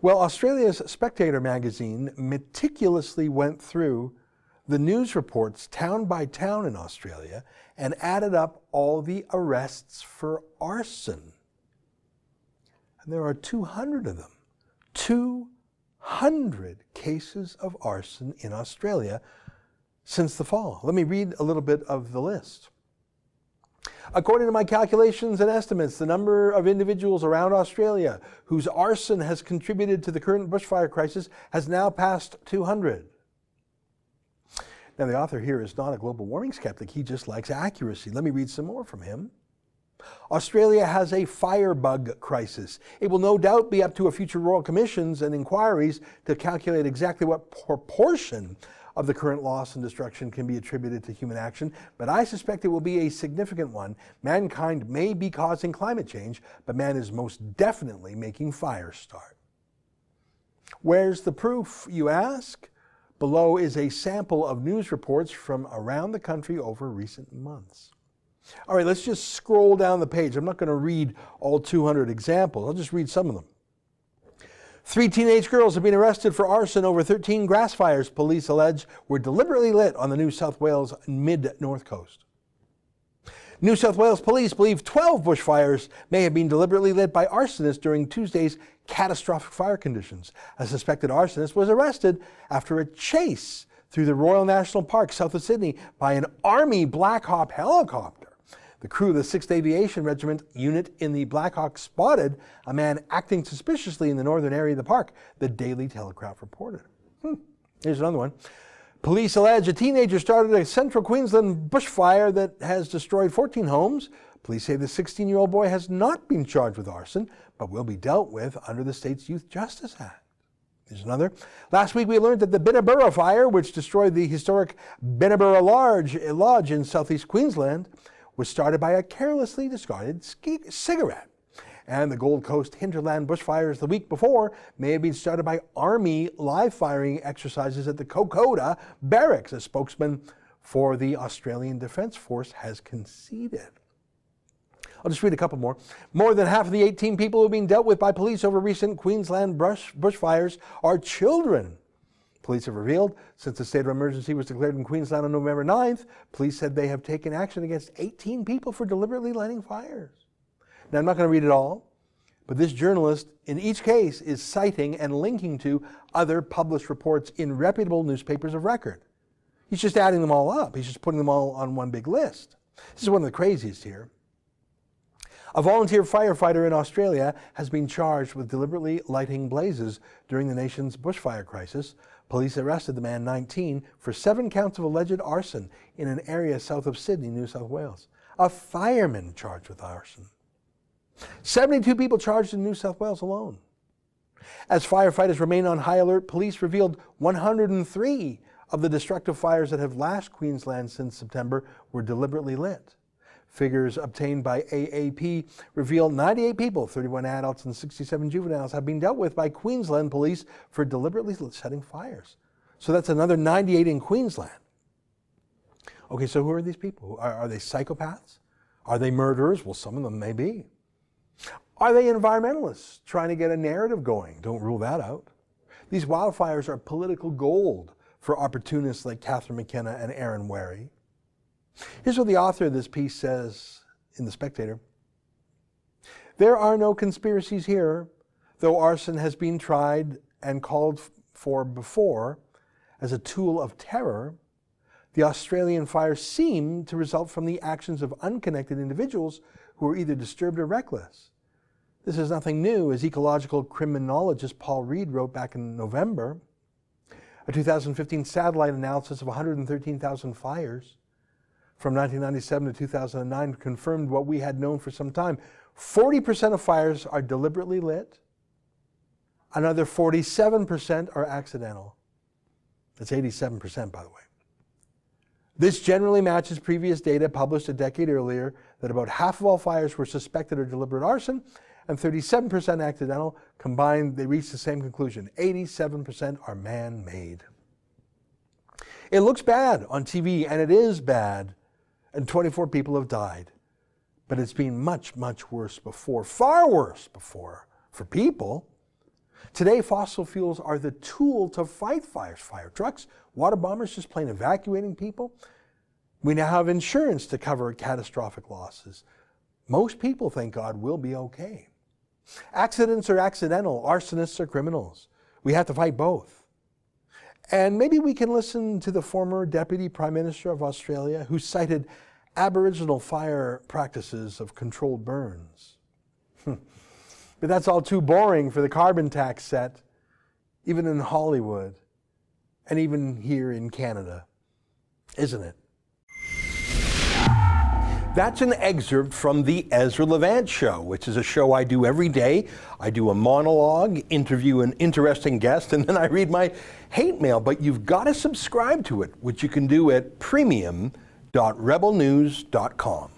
Well, Australia's Spectator magazine meticulously went through the news reports town by town in Australia and added up all the arrests for arson. And there are 200 of them. 200 cases of arson in Australia since the fall. Let me read a little bit of the list. According to my calculations and estimates, the number of individuals around Australia whose arson has contributed to the current bushfire crisis has now passed 200. Now, the author here is not a global warming skeptic. He just likes accuracy. Let me read some more from him. Australia has a firebug crisis. It will no doubt be up to a future royal commissions and inquiries to calculate exactly what proportion of the current loss and destruction can be attributed to human action, but I suspect it will be a significant one. Mankind may be causing climate change, but man is most definitely making fires start. Where's the proof, you ask? Below is a sample of news reports from around the country over recent months. All right, let's just scroll down the page. I'm not going to read all 200 examples. I'll just read some of them. 3 teenage girls have been arrested for arson over 13 grass fires police allege were deliberately lit on the New South Wales mid-north coast. New South Wales police believe 12 bushfires may have been deliberately lit by arsonists during Tuesday's catastrophic fire conditions. A suspected arsonist was arrested after a chase through the Royal National Park south of Sydney by an Army Black Hawk helicopter. The crew of the 6th Aviation Regiment unit in the Black Hawk spotted a man acting suspiciously in the northern area of the park, the Daily Telegraph reported. Here's another one. Police allege a teenager started a central Queensland bushfire that has destroyed 14 homes. Police say the 16-year-old boy has not been charged with arson, but will be dealt with under the state's Youth Justice Act. Here's another. Last week we learned that the Binnaburra fire, which destroyed the historic Binnaburra Lodge in southeast Queensland, was started by a carelessly discarded cigarette. And the Gold Coast hinterland bushfires the week before may have been started by Army live firing exercises at the Kokoda barracks, a spokesman for the Australian Defence Force has conceded. I'll just read a couple more. More than half of the 18 people who have been dealt with by police over recent Queensland bushfires are children. Police have revealed, since the state of emergency was declared in Queensland on November 9th, police said they have taken action against 18 people for deliberately lighting fires. Now, I'm not going to read it all, but this journalist, in each case, is citing and linking to other published reports in reputable newspapers of record. He's just adding them all up. He's just putting them all on one big list. This is one of the craziest here. A volunteer firefighter in Australia has been charged with deliberately lighting blazes during the nation's bushfire crisis. Police arrested the man, 19, for 7 counts of alleged arson in an area south of Sydney, New South Wales. A fireman charged with arson. 72 people charged in New South Wales alone. As firefighters remain on high alert, police revealed 103 of the destructive fires that have lashed Queensland since September were deliberately lit. Figures obtained by AAP reveal 98 people, 31 adults and 67 juveniles, have been dealt with by Queensland police for deliberately setting fires. So that's another 98 in Queensland. Okay, so who are these people? Are they psychopaths? Are they murderers? Well, some of them may be. Are they environmentalists trying to get a narrative going? Don't rule that out. These wildfires are political gold for opportunists like Catherine McKenna and Aaron Wary. Here's what the author of this piece says in The Spectator. There are no conspiracies here, though arson has been tried and called for before as a tool of terror. The Australian fires seem to result from the actions of unconnected individuals who are either disturbed or reckless. This is nothing new, as ecological criminologist Paul Reed wrote back in November. A 2015 satellite analysis of 113,000 fires from 1997 to 2009 confirmed what we had known for some time. 40% of fires are deliberately lit. Another 47% are accidental. That's 87%, by the way. This generally matches previous data published a decade earlier that about half of all fires were suspected or deliberate arson and 37% accidental. Combined, they reached the same conclusion. 87% are man-made. It looks bad on TV, and it is bad, and 24 people have died. But it's been much, much worse before, far worse before, for people. Today, fossil fuels are the tool to fight fires. Fire trucks, water bombers, just plain evacuating people. We now have insurance to cover catastrophic losses. Most people, thank God, will be okay. Accidents are accidental. Arsonists are criminals. We have to fight both. And maybe we can listen to the former Deputy Prime Minister of Australia who cited Aboriginal fire practices of controlled burns. But that's all too boring for the carbon tax set, even in Hollywood, and even here in Canada, isn't it? That's an excerpt from the Ezra Levant Show, which is a show I do every day. I do a monologue, interview an interesting guest, and then I read my hate mail. But you've got to subscribe to it, which you can do at premium.rebelnews.com.